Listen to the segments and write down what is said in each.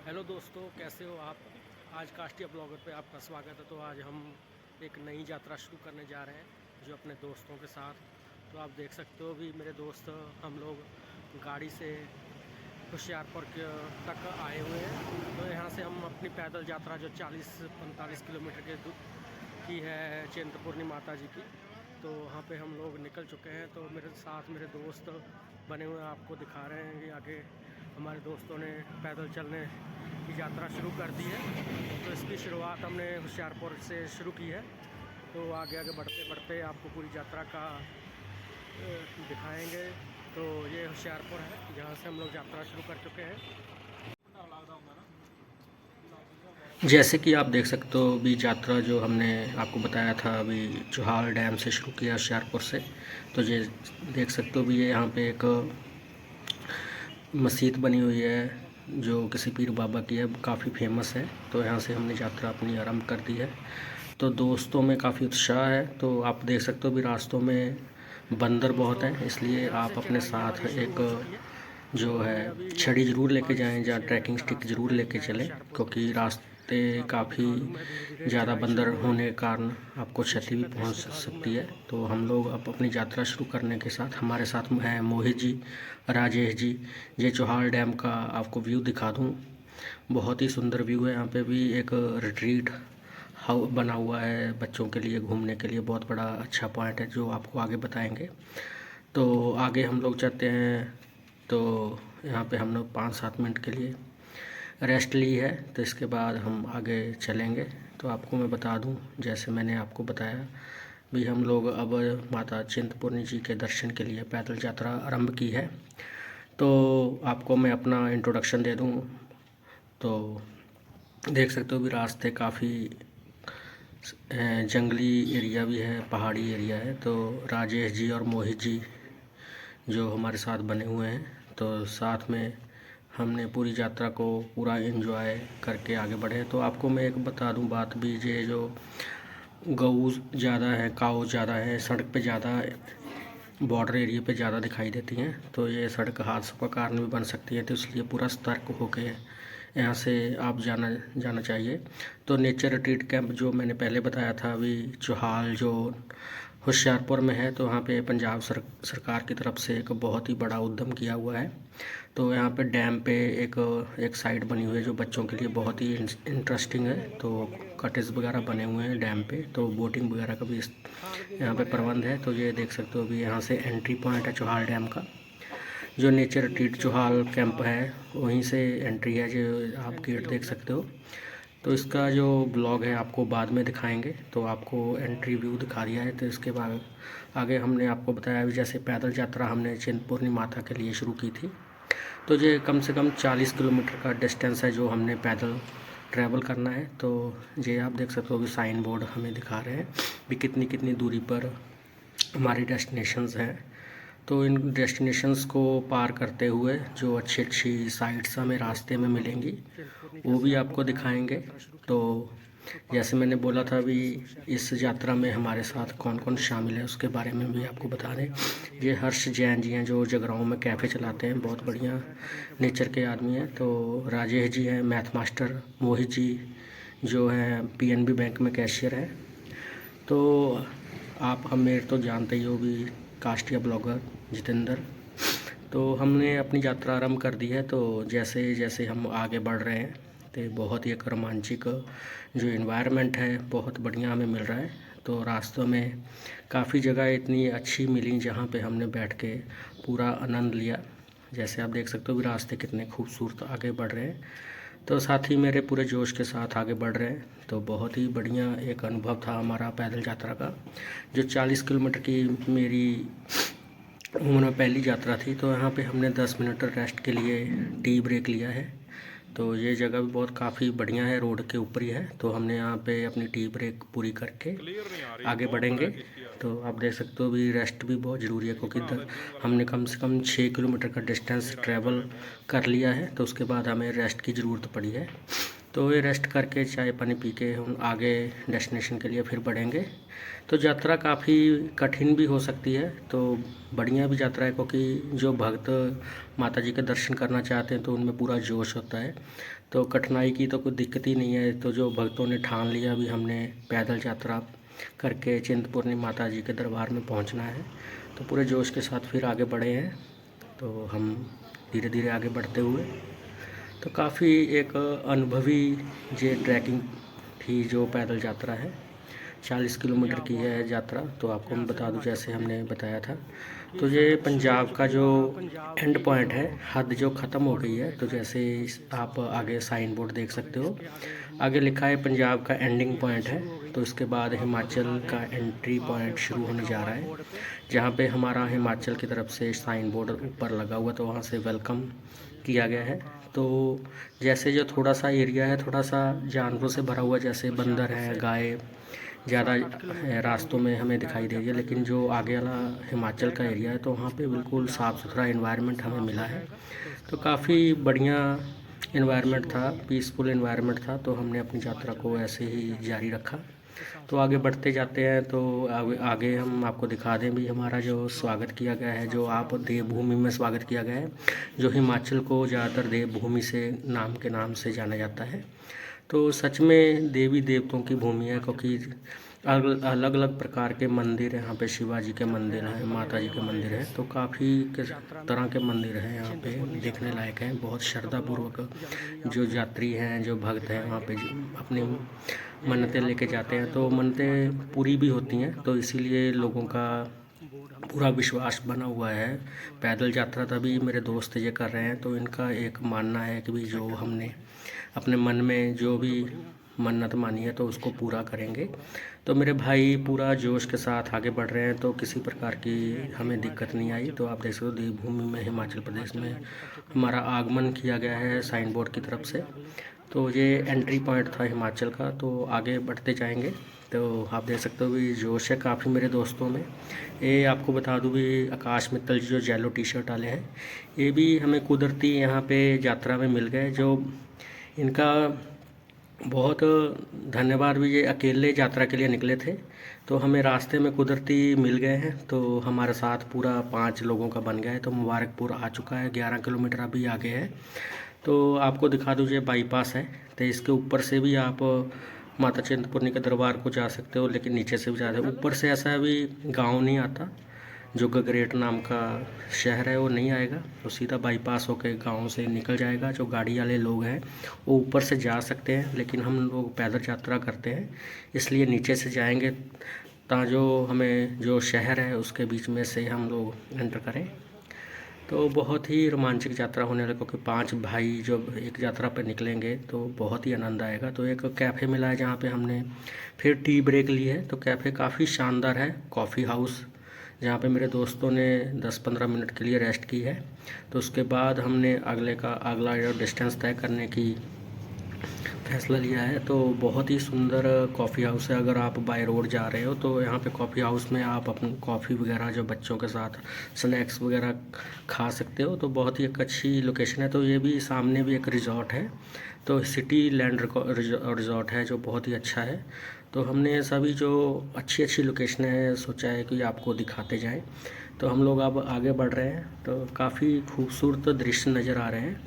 Hello दोस्तों, कैसे हो आप। आज काष्टिया ब्लॉगर पे आपका स्वागत है। तो आज हम एक नई यात्रा शुरू करने जा रहे हैं जो अपने दोस्तों के साथ। तो आप देख सकते हो भी मेरे दोस्त हम लोग गाड़ी से तक आए हुए हैं। तो यहाँ से हम अपनी पैदल यात्रा जो 40-45 किलोमीटर की है चिंतपूर्णी माता जी की, तो वहाँ पे हम लोग निकल चुके हैं। तो मेरे साथ मेरे दोस्त बने हुए आपको दिखा रहे हैं कि आगे हमारे दोस्तों ने पैदल चलने की यात्रा शुरू कर दी है। तो इसकी शुरुआत हमने होशियारपुर से शुरू की है। तो आगे आगे बढ़ते बढ़ते आपको पूरी यात्रा का दिखाएंगे। तो ये होशियारपुर है जहाँ से हम लोग यात्रा शुरू कर चुके हैं। जैसे कि आप देख सकते हो अभी यात्रा जो हमने आपको बताया था अभी चौहाल डैम से शुरू किया होशियारपुर से। तो ये देख सकते हो भी ये यहाँ पे एक मस्जिद बनी हुई है जो किसी पीर बाबा की है, काफ़ी फेमस है। तो यहाँ से हमने यात्रा अपनी आरंभ कर दी है। तो दोस्तों में काफ़ी उत्साह है। तो आप देख सकते हो भी रास्तों में बंदर बहुत हैं, इसलिए आप अपने साथ एक जो है छड़ी ज़रूर लेके जाएं या ट्रैकिंग स्टिक ज़रूर लेके चलें, क्योंकि रास्ते काफ़ी ज़्यादा बंदर होने के कारण आपको क्षति भी पहुंच सकती है। तो हम लोग अब अपनी यात्रा शुरू करने के साथ हमारे साथ हैं मोहित जी, राजेश जी। ये चौहाल डैम का आपको व्यू दिखा दूँ, बहुत ही सुंदर व्यू है। यहाँ पे भी एक रिट्रीट हाउस बना हुआ है बच्चों के लिए घूमने के लिए, बहुत बड़ा अच्छा पॉइंट है जो आपको आगे बताएंगे। तो आगे हम लोग चलते हैं। तो यहाँ पे हम लोग 5-7 मिनट के लिए रेस्ट ली है, तो इसके बाद हम आगे चलेंगे। तो आपको मैं बता दूं, जैसे मैंने आपको बताया भी हम लोग अब माता चिंतपूर्णी जी के दर्शन के लिए पैदल यात्रा आरंभ की है। तो आपको मैं अपना इंट्रोडक्शन दे दूं। तो देख सकते हो भी रास्ते काफ़ी जंगली एरिया भी है, पहाड़ी एरिया है। तो राजेश जी और मोहित जी जो हमारे साथ बने हुए हैं, तो साथ में हमने पूरी यात्रा को पूरा एंजॉय करके आगे बढ़े। तो आपको मैं एक बता दूं बात भी, ये जो गऊ ज़्यादा है, काऊ ज़्यादा है, सड़क पे ज़्यादा बॉर्डर एरिया पे ज़्यादा दिखाई देती हैं। तो ये सड़क हादसों का कारण भी बन सकती है, तो इसलिए पूरा सतर्क होके यहाँ से आप जाना चाहिए। तो नेचर रिट्रीट कैंप जो मैंने पहले बताया था अभी चौहाल जो होशियारपुर में है, तो वहाँ पे पंजाब सरकार की तरफ से एक बहुत ही बड़ा उद्यम किया हुआ है। तो यहाँ पे डैम पे एक साइड बनी हुई है जो बच्चों के लिए बहुत ही इंटरेस्टिंग है। तो कॉटेज वगैरह बने हुए हैं डैम पे, तो बोटिंग वगैरह का भी यहाँ पे प्रबंध है। तो ये देख सकते हो अभी यहाँ से एंट्री पॉइंट है चौहाल डैम का, जो नेचर रिट्रीट चौहाल कैंप है वहीं से एंट्री है, जो आप गेट देख सकते हो। तो इसका जो ब्लॉग है आपको बाद में दिखाएंगे। तो आपको एंट्री व्यू दिखा दिया है। तो इसके बाद आगे हमने आपको बताया भी, जैसे पैदल यात्रा हमने चिंतपूर्णी माता के लिए शुरू की थी। तो ये कम से कम 40 किलोमीटर का डिस्टेंस है जो हमने पैदल ट्रैवल करना है। तो ये आप देख सकते हो भी साइन बोर्ड हमें दिखा रहे हैं भी कितनी कितनी दूरी पर हमारी डेस्टिनेशंस हैं। तो इन डेस्टिनेशंस को पार करते हुए जो अच्छी अच्छी साइट्स हमें रास्ते में मिलेंगी वो भी आपको दिखाएंगे। तो जैसे मैंने बोला था भी, इस यात्रा में हमारे साथ कौन कौन शामिल है उसके बारे में भी आपको बता दें। ये हर्ष जैन जी हैं जो जगराओं में कैफ़े चलाते हैं, बहुत बढ़िया नेचर के आदमी हैं। तो राजेश जी हैं मैथ मास्टर, मोहित जी जो हैं पीएनबी बैंक में कैशियर हैं। तो आप हम मेरे तो जानते ही हो भी काष्टिया ब्लॉगर जितेंद्र। तो हमने अपनी यात्रा आरंभ कर दी है। तो जैसे जैसे हम आगे बढ़ रहे हैं तो बहुत ही एक रोमांचक जो इन्वायरमेंट है बहुत बढ़िया हमें मिल रहा है। तो रास्तों में काफ़ी जगह इतनी अच्छी मिली जहाँ पे हमने बैठ के पूरा आनंद लिया। जैसे आप देख सकते हो भी रास्ते कितने खूबसूरत आगे बढ़ रहे हैं। तो साथ ही मेरे पूरे जोश के साथ आगे बढ़ रहे हैं। तो बहुत ही बढ़िया एक अनुभव था हमारा पैदल यात्रा का, जो 40 किलोमीटर की मेरी उम्र में पहली यात्रा थी। तो यहाँ पे हमने 10 मिनट रेस्ट के लिए टी ब्रेक लिया है। तो ये जगह भी बहुत काफ़ी बढ़िया है, रोड के ऊपर ही है। तो हमने यहाँ पे अपनी टी ब्रेक पूरी करके आगे बढ़ेंगे। तो आप देख सकते हो भी रेस्ट भी बहुत ज़रूरी है, क्योंकि हमने कम से कम 6 किलोमीटर का डिस्टेंस ट्रैवल कर लिया है। तो उसके बाद हमें रेस्ट की ज़रूरत पड़ी है। तो ये रेस्ट करके चाय पानी पी के हम आगे डेस्टिनेशन के लिए फिर बढ़ेंगे। तो यात्रा काफ़ी कठिन भी हो सकती है, तो बढ़िया भी यात्रा है, क्योंकि जो भक्त माता जी के दर्शन करना चाहते हैं तो उनमें पूरा जोश होता है। तो कठिनाई की तो कोई दिक्कत ही नहीं है। तो जो भक्तों ने ठान लिया भी हमने पैदल यात्रा करके चिंतपूर्णी माता जी के दरबार में पहुंचना है, तो पूरे जोश के साथ फिर आगे बढ़े हैं। तो हम धीरे धीरे आगे बढ़ते हुए, तो काफ़ी एक अनुभवी ये ट्रैकिंग थी। जो पैदल यात्रा है 40 किलोमीटर की है यात्रा। तो आपको मैं बता दूं, जैसे हमने बताया था, तो ये पंजाब का जो एंड पॉइंट है, हद जो ख़त्म हो गई है। तो जैसे आप आगे साइन बोर्ड देख सकते हो, आगे लिखा है पंजाब का एंडिंग पॉइंट है। तो इसके बाद हिमाचल का एंट्री पॉइंट शुरू होने जा रहा है, जहाँ पे हमारा हिमाचल की तरफ से साइन बोर्ड ऊपर लगा हुआ, तो वहाँ से वेलकम किया गया है। तो जैसे जो थोड़ा सा एरिया है थोड़ा सा जानवरों से भरा हुआ, जैसे बंदर है, गाय ज़्यादा रास्तों में हमें दिखाई दे रही है, लेकिन जो आगे वाला हिमाचल का एरिया है तो वहाँ पे बिल्कुल साफ़ सुथरा एनवायरनमेंट हमें मिला है। तो काफ़ी बढ़िया एनवायरनमेंट था, पीसफुल एनवायरनमेंट था। तो हमने अपनी यात्रा को ऐसे ही जारी रखा। तो आगे बढ़ते जाते हैं, तो आगे हम आपको दिखा दें भी हमारा जो स्वागत किया गया है, जो आप देवभूमि में स्वागत किया गया है, जो हिमाचल को ज़्यादातर देवभूमि से नाम से जाना जाता है। तो सच में देवी देवताओं की भूमि है, क्योंकि अलग अलग प्रकार के मंदिर हैं यहाँ पे। शिवाजी के मंदिर हैं, माता जी के मंदिर हैं, तो काफ़ी तरह के मंदिर हैं यहाँ पे, देखने लायक हैं। बहुत श्रद्धापूर्वक जो यात्री हैं, जो भक्त हैं, वहाँ पे अपनी मन्नतें लेके जाते हैं, तो मन्नतें पूरी भी होती हैं। तो इसीलिए लोगों का पूरा विश्वास बना हुआ है। पैदल यात्रा तभी मेरे दोस्त ये कर रहे हैं, तो इनका एक मानना है कि भी जो हमने अपने मन में जो भी मन्नत मानी है तो उसको पूरा करेंगे। तो मेरे भाई पूरा जोश के साथ आगे बढ़ रहे हैं, तो किसी प्रकार की हमें दिक्कत नहीं आई। तो आप देख सकते हो देवभूमि में, हिमाचल प्रदेश में हमारा आगमन किया गया है साइन बोर्ड की तरफ से। तो ये एंट्री पॉइंट था हिमाचल का। तो आगे बढ़ते जाएंगे। तो आप देख सकते हो भी जोश है काफ़ी मेरे दोस्तों में। ये आपको बता दूँ भी आकाश मित्तल जी जो येलो टी शर्ट वाले हैं, ये भी हमें कुदरती यहाँ पे यात्रा में मिल गए। जो इनका बहुत धन्यवाद भी, ये अकेले यात्रा के लिए निकले थे, तो हमें रास्ते में कुदरती मिल गए हैं। तो हमारे साथ पूरा 5 लोगों का बन गया है। तो मुबारकपुर आ चुका है, 11 किलोमीटर अभी आगे है। तो आपको दिखा दीजिए बाईपास है, तो इसके ऊपर से भी आप माता चिंतपूर्णी के दरबार को जा सकते हो, लेकिन नीचे से भी जा सकते हो। ऊपर से ऐसा अभी गांव नहीं आता, जो गगरेट नाम का शहर है वो नहीं आएगा, तो सीधा बाईपास होकर गांव से निकल जाएगा। जो गाड़ी वाले लोग हैं वो ऊपर से जा सकते हैं, लेकिन हम लोग पैदल यात्रा करते हैं इसलिए नीचे से जाएंगे, ताकि जो हमें जो शहर है उसके बीच में से हम लोग एंटर करें। तो बहुत ही रोमांचक यात्रा होने वाला, क्योंकि 5 भाई जब एक यात्रा पर निकलेंगे तो बहुत ही आनंद आएगा। तो एक कैफ़े मिला है जहाँ पे हमने फिर टी ब्रेक ली है। तो कैफ़े काफ़ी शानदार है, कॉफ़ी हाउस, जहाँ पे मेरे दोस्तों ने 10-15 मिनट के लिए रेस्ट की है। तो उसके बाद हमने अगला जो डिस्टेंस तय करने की फैसला लिया है। तो बहुत ही सुंदर कॉफ़ी हाउस है। अगर आप बाय रोड जा रहे हो तो यहाँ पे कॉफ़ी हाउस में आप अपनी कॉफ़ी वगैरह जो बच्चों के साथ स्नैक्स वगैरह खा सकते हो। तो बहुत ही एक अच्छी लोकेशन है। तो ये भी सामने भी एक रिज़ॉर्ट है, तो सिटी लैंड रिज़ॉर्ट है, जो बहुत ही अच्छा है। तो हमने सभी जो अच्छी अच्छी लोकेशन है सोचा है कि आपको दिखाते जाएं। तो हम लोग अब आगे बढ़ रहे हैं। तो काफ़ी खूबसूरत दृश्य नज़र आ रहे हैं।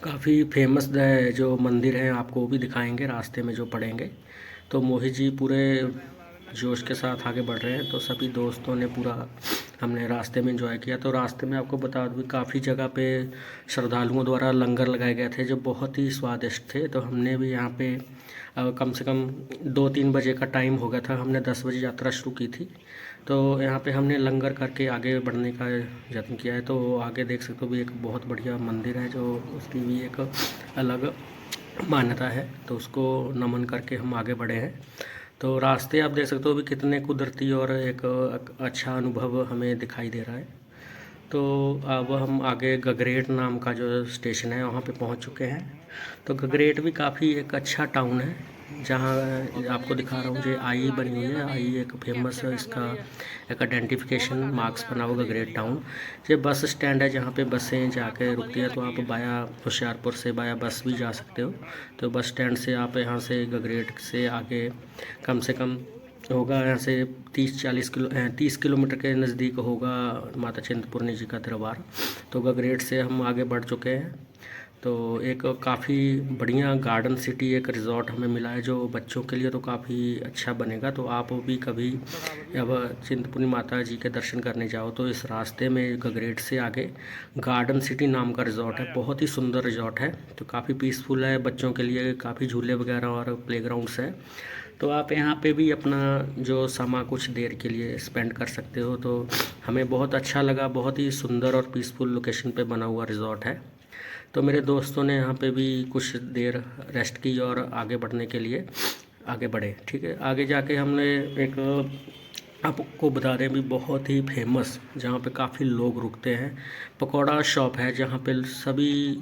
काफ़ी फेमस जो मंदिर हैं आपको वो भी दिखाएंगे रास्ते में जो पड़ेंगे। तो मोहित जी पूरे जोश के साथ आगे बढ़ रहे हैं। तो सभी दोस्तों ने पूरा हमने रास्ते में एंजॉय किया। तो रास्ते में आपको बता दूँ काफ़ी जगह पे श्रद्धालुओं द्वारा लंगर लगाए गए थे, जो बहुत ही स्वादिष्ट थे। तो हमने भी यहाँ पे कम से कम 2-3 बजे का टाइम हो गया था, हमने 10 बजे यात्रा शुरू की थी। तो यहाँ पे हमने लंगर करके आगे बढ़ने का यत्न किया है। तो आगे देख सकते हो भी एक बहुत बढ़िया मंदिर है, जो उसकी भी एक अलग मान्यता है। तो उसको नमन करके हम आगे बढ़े हैं। तो रास्ते आप देख सकते हो भी कितने कुदरती और एक अच्छा अनुभव हमें दिखाई दे रहा है। तो अब हम आगे गगरेट नाम का जो स्टेशन है वहाँ पे पहुँच चुके हैं। तो गगरेट भी काफ़ी एक अच्छा टाउन है, जहाँ आपको दिखा रहा हूँ, जो आई बनी हुई है। आई एक फेमस इसका एक आइडेंटिफिकेशन मार्क्स बना होगा ग्रेट टाउन। ये बस स्टैंड है जहाँ पे बसें जाके रुकती है, तो आप बाया होशियारपुर से बाया बस भी जा सकते हो। तो बस स्टैंड से आप यहाँ से गगरेट से आगे कम से कम होगा, यहाँ से 30 किलोमीटर के नज़दीक होगा माता चिंतपूर्णी जी का दरबार। तो गगरेट से हम आगे बढ़ चुके हैं। तो एक काफ़ी बढ़िया गार्डन सिटी एक रिज़ॉर्ट हमें मिला है, जो बच्चों के लिए तो काफ़ी अच्छा बनेगा। तो आप भी कभी अब चिंतपूर्णी माता जी के दर्शन करने जाओ तो इस रास्ते में गगरेट से आगे गार्डन सिटी नाम का रिज़ॉर्ट है। बहुत ही सुंदर रिज़ॉर्ट है, तो काफ़ी पीसफुल है, बच्चों के लिए काफ़ी झूले वगैरह और प्लेग्राउंड्स है। तो आप यहाँ पे भी अपना जो समय कुछ देर के लिए स्पेंड कर सकते हो। तो हमें बहुत अच्छा लगा, बहुत ही सुंदर और पीसफुल लोकेशन पे बना हुआ रिज़ॉर्ट है। तो मेरे दोस्तों ने यहाँ पे भी कुछ देर रेस्ट की और आगे बढ़ने के लिए आगे बढ़े। ठीक है, आगे जाके हमने एक आपको बता दें भी बहुत ही फेमस, जहाँ पे काफ़ी लोग रुकते हैं, पकौड़ा शॉप है, जहाँ पे सभी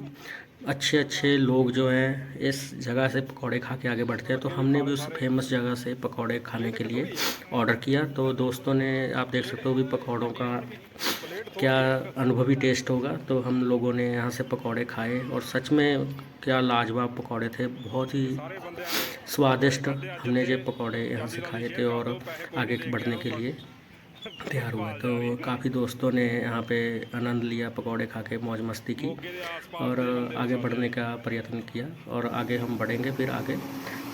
अच्छे अच्छे लोग जो हैं इस जगह से पकौड़े खा के आगे बढ़ते हैं। तो हमने भी उस फेमस जगह से पकौड़े खाने के लिए ऑर्डर किया। तो दोस्तों ने, आप देख सकते हो भी पकौड़ों का क्या अनुभवी टेस्ट होगा। तो हम लोगों ने यहाँ से पकौड़े खाए और सच में क्या लाजवाब पकौड़े थे, बहुत ही स्वादिष्ट। हमने ये पकौड़े यहाँ से खाए थे और आगे बढ़ने के लिए तैयार हुआ। तो काफ़ी दोस्तों ने यहाँ पे आनंद लिया, पकौड़े खा के मौज मस्ती की और आगे बढ़ने का प्रयत्न किया और आगे हम बढ़ेंगे फिर आगे।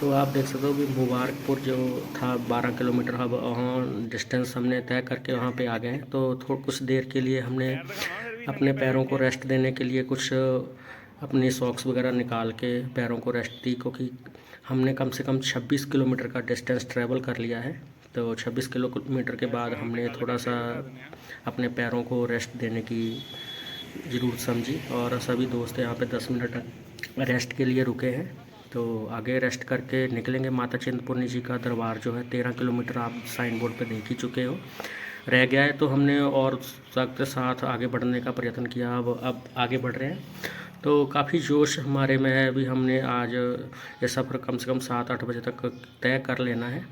तो आप देख सकते हो कि मुबारकपुर जो था 12 किलोमीटर, अब वहाँ डिस्टेंस हमने तय करके वहाँ पे आ गए। तो कुछ देर के लिए हमने अपने पैरों को रेस्ट देने के लिए कुछ अपनी सॉक्स वगैरह निकाल के पैरों को रेस्ट दी, क्योंकि हमने कम से कम 26 किलोमीटर का डिस्टेंस ट्रैवल कर लिया है। तो 26 किलोमीटर के बाद हमने थोड़ा सा अपने पैरों को रेस्ट देने की ज़रूरत समझी और सभी दोस्त यहाँ पे 10 मिनट रेस्ट के लिए रुके हैं। तो आगे रेस्ट करके निकलेंगे। माता चिंतपूर्णी जी का दरबार जो है 13 किलोमीटर आप साइन बोर्ड पे देख ही चुके हो, रह गया है। तो हमने और सख्त साथ आगे बढ़ने का प्रयत्न किया। अब आगे बढ़ रहे हैं। तो काफ़ी जोश हमारे में है। अभी हमने आज ये सफ़र कम से कम 7-8 बजे तक तय कर लेना है।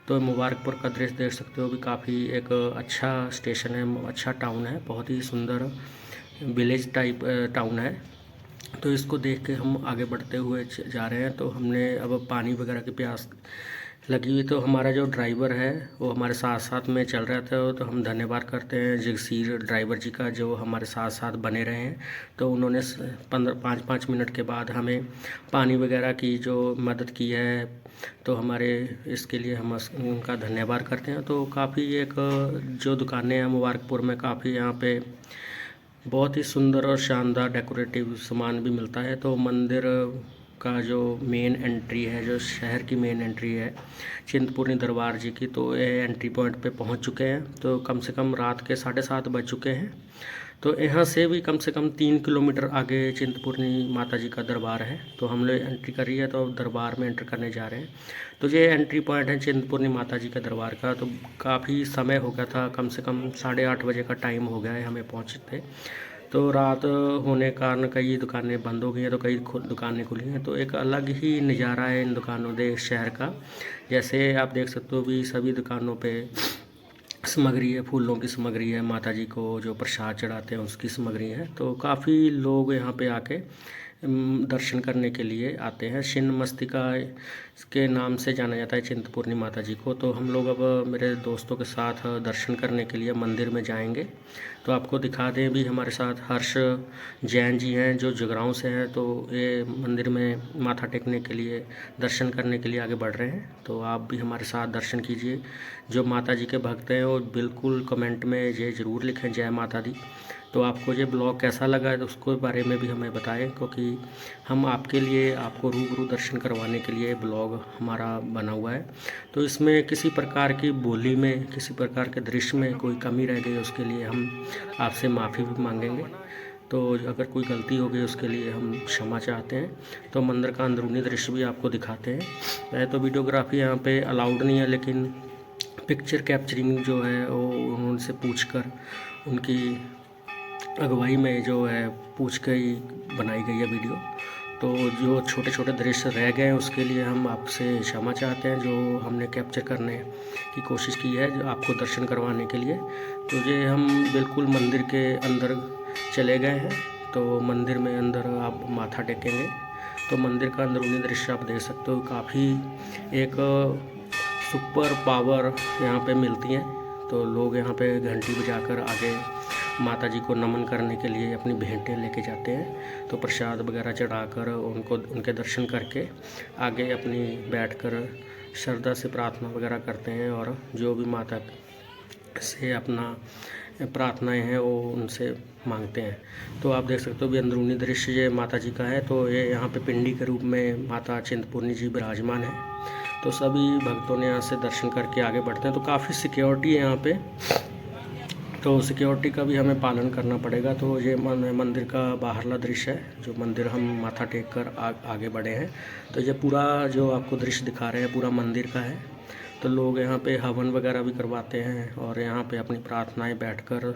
तो मुबारकपुर का दृश्य देख सकते हो भी, काफ़ी एक अच्छा स्टेशन है, अच्छा टाउन है, बहुत ही सुंदर विलेज टाइप टाउन है। तो इसको देख के हम आगे बढ़ते हुए जा रहे हैं। तो हमने अब पानी वगैरह की प्यास लगी हुई, तो हमारा जो ड्राइवर है वो हमारे साथ साथ में चल रहा था। तो हम धन्यवाद करते हैं जगसीर ड्राइवर जी का, जो हमारे साथ साथ बने रहे हैं। तो उन्होंने 5-5 मिनट के बाद हमें पानी वगैरह की जो मदद की है, तो हमारे इसके लिए हम उनका धन्यवाद करते हैं। तो काफ़ी एक जो दुकानें हैं मुबारकपुर में, काफ़ी यहाँ पे बहुत ही सुंदर और शानदार डेकोरेटिव सामान भी मिलता है। तो मंदिर का जो मेन एंट्री है, जो शहर की मेन एंट्री है चिंतपूर्णी दरबार जी की, तो ये एंट्री पॉइंट पे पहुंच चुके हैं। तो कम से कम रात के 7:30 बज चुके हैं। तो यहाँ से भी कम से कम 3 किलोमीटर आगे चिंतपूर्णी माता जी का दरबार है। तो हम लोग एंट्री करी है, तो दरबार में एंटर करने जा रहे हैं। तो ये एंट्री पॉइंट है चिंतपूर्णी माता जी के दरबार का। तो काफ़ी समय हो गया था, कम से कम 8:30 बजे का टाइम हो गया है हमें पहुँचते। तो रात होने कारण कई दुकानें बंद हो गई हैं, तो कई दुकानें खुली हैं। तो एक अलग ही नज़ारा है इन दुकानों दे शहर का। जैसे आप देख सकते हो भी सभी दुकानों पे सामग्री है, फूलों की सामग्री है, माता जी को जो प्रसाद चढ़ाते हैं उसकी सामग्री है। तो काफ़ी लोग यहाँ पे आके दर्शन करने के लिए आते हैं। छिन्न मस्तिका के नाम से जाना जाता है चिंतपूर्णी माता जी को। तो हम लोग अब मेरे दोस्तों के साथ दर्शन करने के लिए मंदिर में जाएंगे। तो आपको दिखा दें भी हमारे साथ हर्ष जैन जी हैं, जो जगरांव से हैं। तो ये मंदिर में माथा टेकने के लिए, दर्शन करने के लिए आगे बढ़ रहे हैं। तो आप भी हमारे साथ दर्शन कीजिए। जो माता जी के भक्त हैं वो बिल्कुल कमेंट में ये ज़रूर लिखें जय माता दी। तो आपको ये ब्लॉग कैसा लगा है तो उसके बारे में भी हमें बताएं, क्योंकि हम आपके लिए, आपको रूबरू दर्शन करवाने के लिए ब्लॉग हमारा बना हुआ है। तो इसमें किसी प्रकार की बोली में, किसी प्रकार के दृश्य में कोई कमी रह गई उसके लिए हम आपसे माफ़ी भी मांगेंगे। तो अगर कोई गलती हो गई उसके लिए हम क्षमा चाहते हैं। तो मंदिर का अंदरूनी दृश्य भी आपको दिखाते हैं। तो वीडियोग्राफी यहाँ पे अलाउड नहीं है, लेकिन पिक्चर कैप्चरिंग जो है वो उनसे पूछकर, उनकी अगुवाई में जो है पूछ कर ही बनाई गई है वीडियो। तो जो छोटे छोटे दृश्य रह गए हैं उसके लिए हम आपसे क्षमा चाहते हैं, जो हमने कैप्चर करने की कोशिश की है जो आपको दर्शन करवाने के लिए। तो ये हम बिल्कुल मंदिर के अंदर चले गए हैं। तो मंदिर में अंदर आप माथा टेकेंगे तो मंदिर का अंदरूनी दृश्य आप देख सकते हो। काफ़ी एक सुपर पावर यहाँ पे मिलती हैं। तो लोग यहाँ पे घंटी बजाकर आगे माता जी को नमन करने के लिए अपनी भेंटें लेके जाते हैं। तो प्रसाद वगैरह चढ़ाकर उनको उनके दर्शन करके आगे अपनी बैठकर श्रद्धा से प्रार्थना वगैरह करते हैं और जो भी माता से अपना प्रार्थनाएं हैं वो उनसे मांगते हैं। तो आप देख सकते हो भी अंदरूनी दृश्य ये माता जी का है। तो ये यहाँ पे पिंडी के रूप में माता चिंतपूर्णी जी विराजमान है। तो सभी भक्तों ने यहाँ से दर्शन करके आगे बढ़ते हैं। तो काफ़ी सिक्योरिटी है यहाँ पे, तो सिक्योरिटी का भी हमें पालन करना पड़ेगा। तो ये मंदिर का बाहरला दृश्य है, जो मंदिर हम माथा टेक कर आगे बढ़े हैं। तो ये पूरा जो आपको दृश्य दिखा रहे हैं पूरा मंदिर का है। तो लोग यहाँ पे हवन वगैरह भी करवाते हैं और यहाँ पे अपनी प्रार्थनाएं बैठकर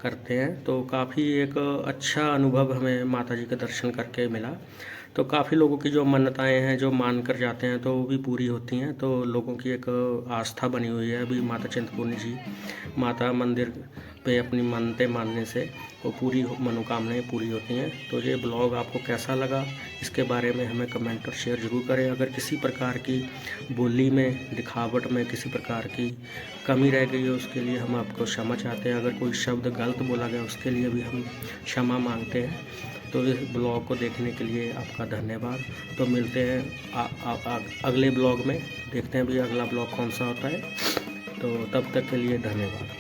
करते हैं। तो काफ़ी एक अच्छा अनुभव हमें माता जी के दर्शन करके मिला। तो काफ़ी लोगों की जो मन्नताएं हैं जो मान कर जाते हैं तो वो भी पूरी होती हैं। तो लोगों की एक आस्था बनी हुई है अभी माता चिंतपूर्णी जी माता मंदिर पे अपनी मन्नतें मानने से वो पूरी मनोकामनाएं पूरी होती हैं। तो ये ब्लॉग आपको कैसा लगा इसके बारे में हमें कमेंट और शेयर ज़रूर करें। अगर किसी प्रकार की बोली में दिखावट में किसी प्रकार की कमी रह गई है उसके लिए हम आपको क्षमा चाहते हैं। अगर कोई शब्द गलत बोला गया उसके लिए भी हम क्षमा मांगते हैं। तो इस ब्लॉग को देखने के लिए आपका धन्यवाद। तो मिलते हैं अगले ब्लॉग में, देखते हैं भी अगला ब्लॉग कौन सा होता है। तो तब तक के लिए धन्यवाद।